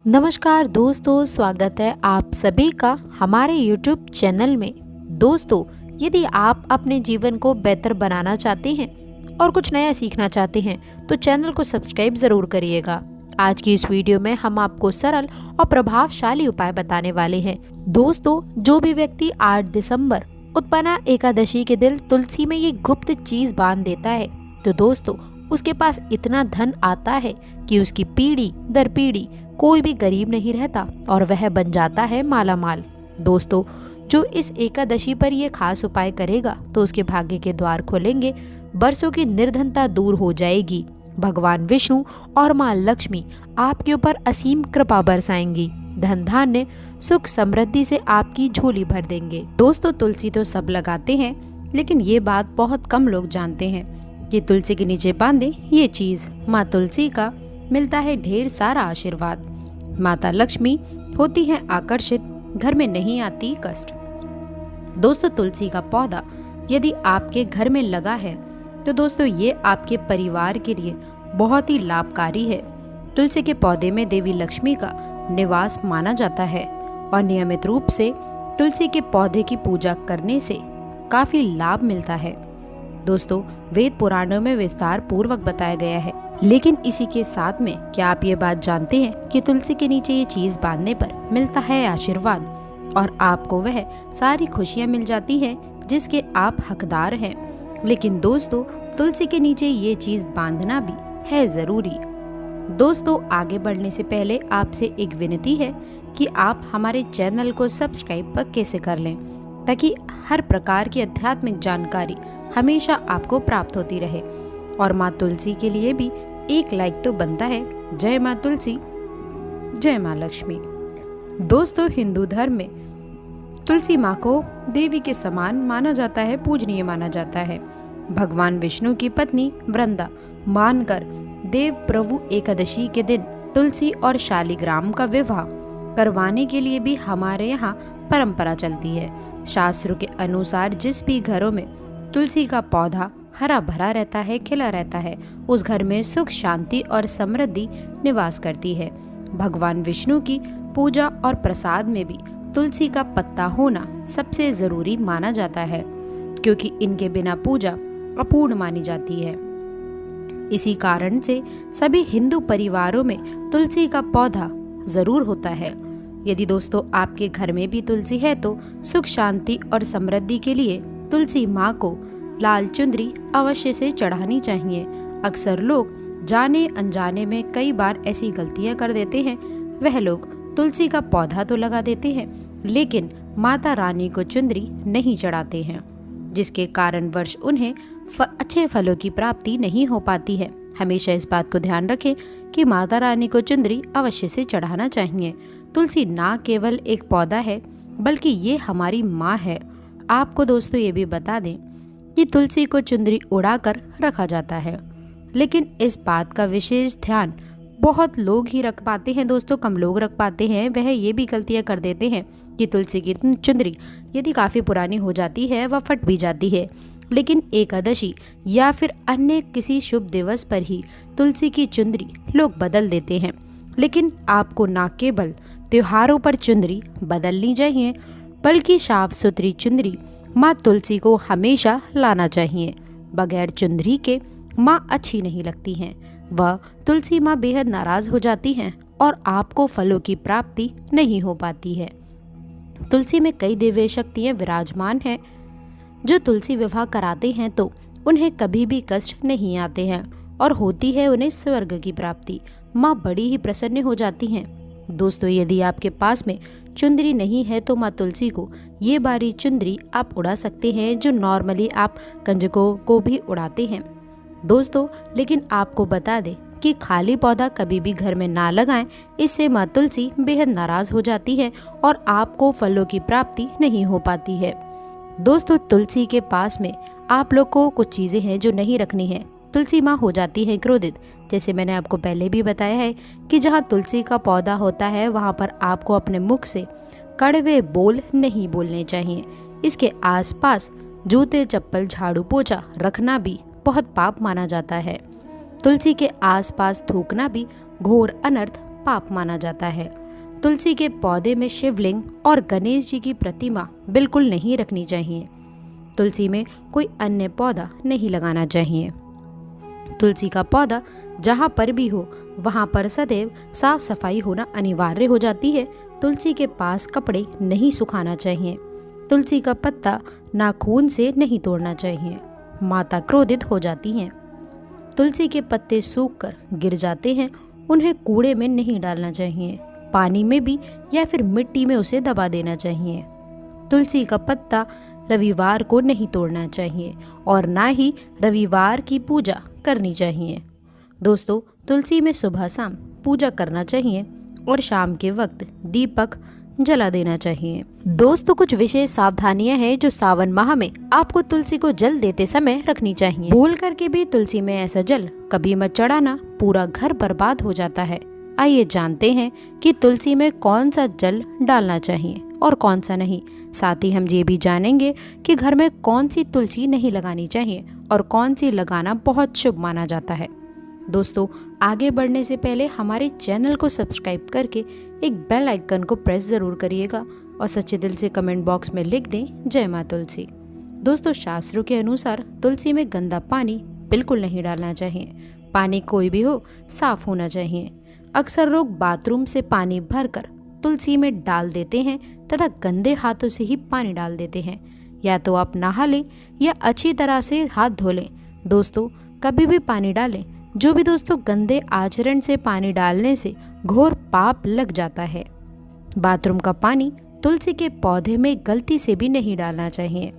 नमस्कार दोस्तों, स्वागत है आप सभी का हमारे YouTube चैनल में। दोस्तों, यदि आप अपने जीवन को बेहतर बनाना चाहते हैं और कुछ नया सीखना चाहते हैं तो चैनल को सब्सक्राइब ज़रूर करिएगा। आज की इस वीडियो में हम आपको सरल और प्रभावशाली उपाय बताने वाले हैं। दोस्तों, जो भी व्यक्ति 8 दिसंबर उत्पन्ना एकादशी के दिन तुलसी में ये गुप्त चीज बांध देता है तो दोस्तों उसके पास इतना धन आता है कि उसकी पीढ़ी दर पीढ़ी कोई भी गरीब नहीं रहता और वह बन जाता है माला माल। दोस्तों, जो इस एकादशी पर यह खास उपाय करेगा तो उसके भाग्य के द्वार खुलेंगे, बरसों की निर्धनता दूर हो जाएगी, भगवान विष्णु और माँ लक्ष्मी आपके ऊपर असीम कृपा बरसाएंगी, धन धान्य सुख समृद्धि से आपकी झोली भर देंगे। दोस्तों, तुलसी तो सब लगाते हैं, लेकिन ये बात बहुत कम लोग जानते हैं कि तुलसी के नीचे बांधे ये चीज माँ तुलसी का मिलता है ढेर सारा आशीर्वाद। माता लक्ष्मी होती है आकर्षित, घर में नहीं आती कष्ट। दोस्तों, तुलसी का पौधा यदि आपके घर में लगा है तो दोस्तों ये आपके परिवार के लिए बहुत ही लाभकारी है। तुलसी के पौधे में देवी लक्ष्मी का निवास माना जाता है और नियमित रूप से तुलसी के पौधे की पूजा करने से काफी लाभ मिलता है। दोस्तों, वेद पुराणों में विस्तार पूर्वक बताया गया है, लेकिन इसी के साथ में क्या आप ये बात जानते हैं कि तुलसी के नीचे ये चीज बांधने पर मिलता है आशीर्वाद और आपको वह सारी खुशियां मिल जाती हैं जिसके आप हकदार हैं। लेकिन दोस्तों, तुलसी के नीचे ये चीज बांधना भी है जरूरी। दोस्तों, आगे बढ़ने से पहले आपसे एक विनती है कि आप हमारे चैनल को सब्सक्राइब पक्के से कर लें ताकि हर प्रकार की आध्यात्मिक जानकारी हमेशा आपको प्राप्त होती रहे। और माँ तुलसी के लिए भी एक लाइक तो बनता है। जय माँ तुलसी, जय माँ लक्ष्मी। दोस्तों, हिंदू धर्म में तुलसी माँ को देवी के समान माना जाता है, पूजनीय माना जाता है। भगवान विष्णु की पत्नी वृंदा मानकर देव प्रभु एकादशी के दिन तुलसी और शालिग्राम का विवाह करवाने के लिए भी हमारे यहाँ परंपरा चलती है। शास्त्रों के अनुसार जिस भी घरों में तुलसी का पौधा हरा भरा रहता है, खिला रहता है, उस घर में सुख शांति और समृद्धि निवास करती है। भगवान विष्णु की पूजा और प्रसाद में भी तुलसी का पत्ता होना सबसे जरूरी माना जाता है, क्योंकि इनके बिना पूजा अपूर्ण मानी जाती है। इसी कारण से सभी हिंदू परिवारों में तुलसी का पौधा जरूर होता है। यदि दोस्तों आपके घर में भी तुलसी है तो सुख शांति और समृद्धि के लिए तुलसी माँ को लाल चुंदरी अवश्य से चढ़ानी चाहिए। अक्सर लोग जाने अनजाने में कई बार ऐसी गलतियां कर देते हैं। वह लोग तुलसी का पौधा तो लगा देते हैं लेकिन माता रानी को चुंदरी नहीं चढ़ाते हैं, जिसके कारण वर्ष उन्हें अच्छे फलों की प्राप्ति नहीं हो पाती है। हमेशा इस बात को ध्यान रखें कि माता रानी को चुंदरी अवश्य से चढ़ाना चाहिए। तुलसी ना केवल एक पौधा है बल्कि ये हमारी माँ है। आपको दोस्तों ये भी बता दें कि तुलसी को चुंदरी उड़ाकर रखा जाता है, लेकिन इस बात का विशेष ध्यान बहुत लोग ही रख पाते हैं। दोस्तों, कम लोग रख पाते हैं। वह ये भी गलतियां कर देते हैं कि तुलसी की चुंदरी यदि काफ़ी पुरानी हो जाती है वह फट भी जाती है, लेकिन एकादशी या फिर अन्य किसी शुभ दिवस पर ही तुलसी की चुंदरी लोग बदल देते हैं। लेकिन आपको न केवल त्योहारों पर चुंदरी बदलनी चाहिए बल्कि साफ सुथरी चुंदरी माँ तुलसी को हमेशा लाना चाहिए। बगैर चुंदरी के माँ अच्छी नहीं लगती हैं। वह तुलसी माँ बेहद नाराज हो जाती हैं और आपको फलों की प्राप्ति नहीं हो पाती है। तुलसी में कई दिव्य शक्तियाँ विराजमान हैं। जो तुलसी विवाह कराते हैं तो उन्हें कभी भी कष्ट नहीं आते हैं और होती है उन्हें स्वर्ग की प्राप्ति। माँ बड़ी ही प्रसन्न हो जाती हैं। दोस्तों, यदि आपके पास में चुंदरी नहीं है तो माँ तुलसी को ये बारी चुंदरी आप उड़ा सकते हैं, जो नॉर्मली आप कंजकों को भी उड़ाते हैं। दोस्तों, लेकिन आपको बता दें कि खाली पौधा कभी भी घर में ना लगाएं, इससे माँ तुलसी बेहद नाराज हो जाती है और आपको फलों की प्राप्ति नहीं हो पाती है। दोस्तों, तुलसी के पास में आप लोग को कुछ चीज़ें हैं जो नहीं रखनी है। तुलसी माँ हो जाती है क्रोधित। जैसे मैंने आपको पहले भी बताया है कि जहाँ तुलसी का पौधा होता है वहाँ पर आपको अपने मुख से कड़वे बोल नहीं बोलने चाहिए। इसके आसपास जूते चप्पल झाड़ू पोछा रखना भी बहुत पाप माना जाता है। तुलसी के आसपास थूकना भी घोर अनर्थ पाप माना जाता है। तुलसी के पौधे में शिवलिंग और गणेश जी की प्रतिमा बिल्कुल नहीं रखनी चाहिए। तुलसी में कोई अन्य पौधा नहीं लगाना चाहिए। तुलसी का पौधा जहाँ पर भी हो वहाँ पर सदैव साफ सफाई होना अनिवार्य हो जाती है। तुलसी के पास कपड़े नहीं सुखाना चाहिए। तुलसी का पत्ता नाखून से नहीं तोड़ना चाहिए, माता क्रोधित हो जाती हैं। तुलसी के पत्ते सूखकर गिर जाते हैं, उन्हें कूड़े में नहीं डालना चाहिए, पानी में भी या फिर मिट्टी में उसे दबा देना चाहिए। तुलसी का पत्ता रविवार को नहीं तोड़ना चाहिए और ना ही रविवार की पूजा करनी चाहिए। दोस्तों, तुलसी में सुबह शाम पूजा करना चाहिए और शाम के वक्त दीपक जला देना चाहिए। दोस्तों, कुछ विशेष सावधानियां हैं जो सावन माह में आपको तुलसी को जल देते समय रखनी चाहिए। भूल करके भी तुलसी में ऐसा जल कभी मत चढ़ाना, पूरा घर बर्बाद हो जाता है। आइए जानते हैं कि तुलसी में कौन सा जल डालना चाहिए और कौन सा नहीं। साथ ही हम ये भी जानेंगे कि घर में कौन सी तुलसी नहीं लगानी चाहिए और कौन सी लगाना बहुत शुभ माना जाता है। दोस्तों, आगे बढ़ने से पहले हमारे चैनल को सब्सक्राइब करके एक बेल आइकन को प्रेस ज़रूर करिएगा और सच्चे दिल से कमेंट बॉक्स में लिख दें जय माँ तुलसी। दोस्तों, शास्त्रों के अनुसार तुलसी में गंदा पानी बिल्कुल नहीं डालना चाहिए। पानी कोई भी हो, साफ होना चाहिए। अक्सर लोग बाथरूम से पानी भरकर तुलसी में डाल देते हैं तथा गंदे हाथों से ही पानी डाल देते हैं। या तो आप नहा लें या अच्छी तरह से हाथ धो लें। दोस्तों, कभी भी पानी डालें। जो भी दोस्तों गंदे आचरण से पानी डालने से घोर पाप लग जाता है। बाथरूम का पानी तुलसी के पौधे में गलती से भी नहीं डालना चाहिए।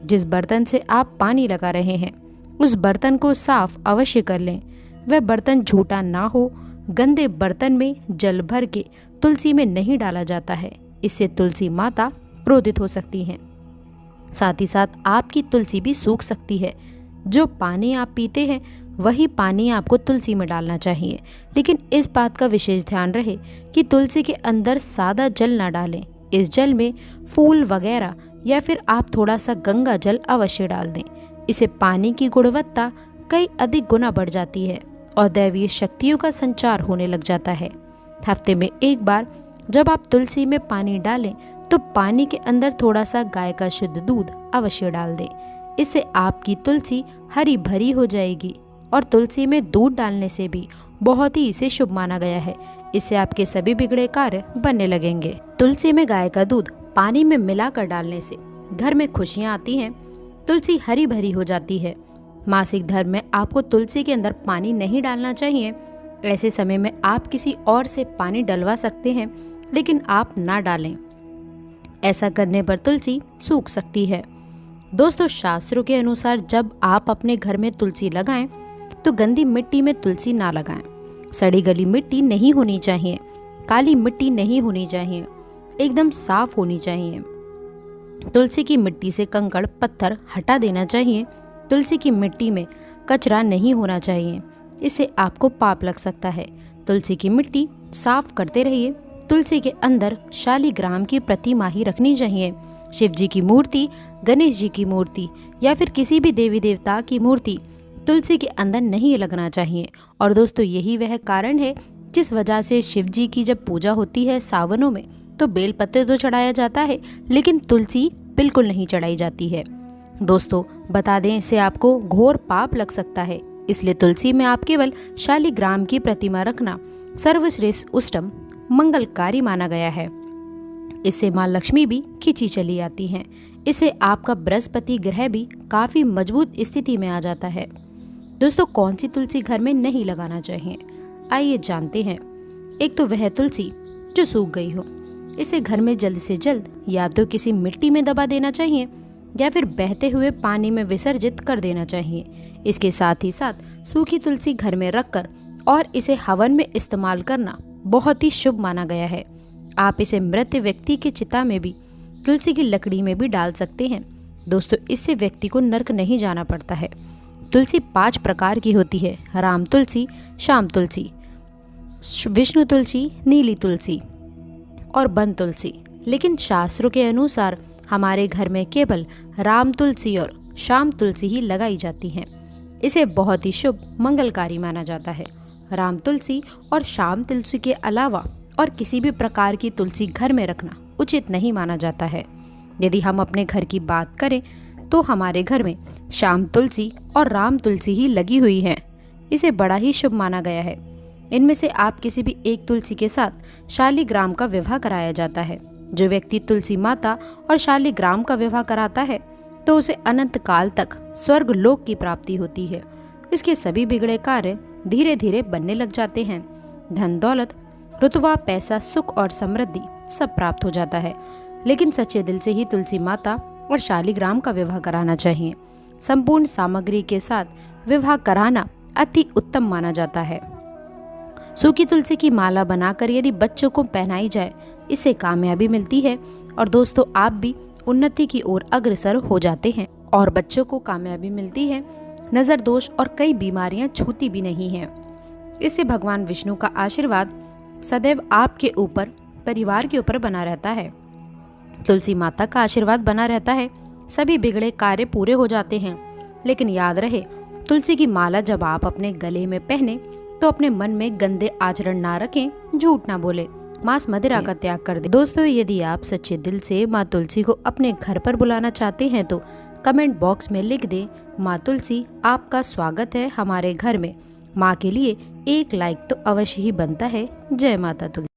जिस बर्तन से आप पानी लगा रहे हैं उस बर्तन को साफ अवश्य कर लें। वह बर्तन झूठा ना हो। गंदे बर्तन में जल भर के तुलसी में नहीं डाला जाता है, इससे तुलसी माता क्रोधित हो सकती हैं। साथ ही साथ आपकी तुलसी भी सूख सकती है। जो पानी आप पीते हैं वही पानी आपको तुलसी में डालना चाहिए, लेकिन इस बात का विशेष ध्यान रहे कि तुलसी के अंदर सादा जल ना डालें। इस जल में फूल वगैरह या फिर आप थोड़ा सा गंगा जल अवश्य डाल दें। इससे पानी की गुणवत्ता कई अधिक गुना बढ़ जाती है और दैवीय शक्तियों का संचार होने लग जाता है। हफ्ते में एक बार जब आप तुलसी में पानी डालें तो पानी के अंदर थोड़ा सा गाय का शुद्ध दूध अवश्य डाल दें। इससे आपकी तुलसी हरी भरी हो जाएगी और तुलसी में दूध डालने से भी बहुत ही इसे शुभ माना गया है। इससे आपके सभी बिगड़े कार्य बनने लगेंगे। तुलसी में गाय का दूध पानी में मिलाकर डालने से घर में खुशियां आती हैं, तुलसी हरी भरी हो जाती है। मासिक धर्म में आपको तुलसी के अंदर पानी नहीं डालना चाहिए। ऐसे समय में आप किसी और से पानी डलवा सकते हैं, लेकिन आप ना डालें। ऐसा करने पर तुलसी सूख सकती है। दोस्तों, शास्त्रों के अनुसार जब आप अपने घर में तुलसी लगाएं तो गंदी मिट्टी में तुलसी ना लगाएं। सड़ी गली मिट्टी नहीं होनी चाहिए, काली मिट्टी नहीं होनी चाहिए, एकदम साफ होनी चाहिए। तुलसी की मिट्टी से कंकड़ पत्थर हटा देना चाहिए। तुलसी की मिट्टी में कचरा नहीं होना चाहिए, इससे आपको पाप लग सकता है। तुलसी की मिट्टी साफ करते रहिए। तुलसी के अंदर शालिग्राम की प्रतिमा ही रखनी चाहिए। शिव जी की मूर्ति, गणेश जी की मूर्ति या फिर किसी भी देवी देवता की मूर्ति तुलसी के अंदर नहीं लगना चाहिए। और दोस्तों, यही वह कारण है जिस वजह से शिव जी की जब पूजा होती है सावनों में तो बेलपत्र तो चढ़ाया जाता है, लेकिन तुलसी बिल्कुल नहीं चढ़ाई जाती है। दोस्तों, बता दें, इससे आपको घोर पाप लग सकता है। इसलिए तुलसी में आप केवल शालिग्राम की प्रतिमा रखना सर्वश्रेष्ठ उत्तम मंगलकारी माना गया है। इससे माँ लक्ष्मी भी खिंची चली आती हैं। इससे आपका बृहस्पति ग्रह भी काफी मजबूत स्थिति में आ जाता है। दोस्तों, कौन सी तुलसी घर में नहीं लगाना चाहिए, आइए जानते हैं। एक तो वह तुलसी जो सूख गई हो। इसे घर में जल्द से जल्द या तो किसी मिट्टी में दबा देना चाहिए या फिर बहते हुए पानी में विसर्जित कर देना चाहिए। इसके साथ ही साथ सूखी तुलसी घर में रखकर और इसे हवन में इस्तेमाल करना बहुत ही शुभ माना गया है। आप इसे मृत व्यक्ति की चिता में भी, तुलसी की लकड़ी में भी डाल सकते हैं। दोस्तों, इससे व्यक्ति को नर्क नहीं जाना पड़ता है। तुलसी 5 प्रकार की होती है: राम तुलसी, श्याम तुलसी, विष्णु तुलसी, नीली तुलसी और वन तुलसी। लेकिन शास्त्रों के अनुसार हमारे घर में केवल राम तुलसी और श्याम तुलसी ही लगाई जाती हैं। इसे बहुत ही शुभ मंगलकारी माना जाता है। राम तुलसी और श्याम तुलसी के अलावा और किसी भी प्रकार की तुलसी घर में रखना उचित नहीं माना जाता है। यदि हम अपने घर की बात करें तो हमारे घर में श्याम तुलसी और राम तुलसी ही लगी हुई है। इसे बड़ा ही शुभ माना गया है। इनमें से आप किसी भी एक तुलसी के साथ शालिग्राम का विवाह कराया जाता है। जो व्यक्ति तुलसी माता और शालिग्राम का विवाह कराता है तो उसे अनंत काल तक स्वर्ग लोक की प्राप्ति होती है। इसके सभी बिगड़े कार्य धीरे धीरे बनने लग जाते हैं। धन दौलत, रुतबा, पैसा, सुख और समृद्धि सब प्राप्त हो जाता है। लेकिन सच्चे दिल से ही तुलसी माता और शालिग्राम का विवाह कराना चाहिए। संपूर्ण सामग्री के साथ विवाह कराना अति उत्तम माना जाता है। सूखी तुलसी की माला बनाकर यदि बच्चों को पहनाई जाए, इससे कामयाबी मिलती है और दोस्तों आप भी उन्नति की ओर अग्रसर हो जाते हैं और बच्चों को कामयाबी मिलती है। नजर दोष और कई बीमारियां छूती भी नहीं हैं। इससे भगवान विष्णु का आशीर्वाद सदैव आपके ऊपर, परिवार के ऊपर बना रहता है। तुलसी माता का आशीर्वाद बना रहता है, सभी बिगड़े कार्य पूरे हो जाते हैं। लेकिन याद रहे, तुलसी की माला जब आप अपने गले में पहने तो अपने मन में गंदे आचरण ना रखें, झूठ ना बोले, मांस मदिरा का त्याग कर दे। दोस्तों यदि आप सच्चे दिल से माँ तुलसी को अपने घर पर बुलाना चाहते हैं तो कमेंट बॉक्स में लिख दें, माँ तुलसी आपका स्वागत है हमारे घर में। माँ के लिए एक लाइक तो अवश्य ही बनता है। जय माता तुलसी।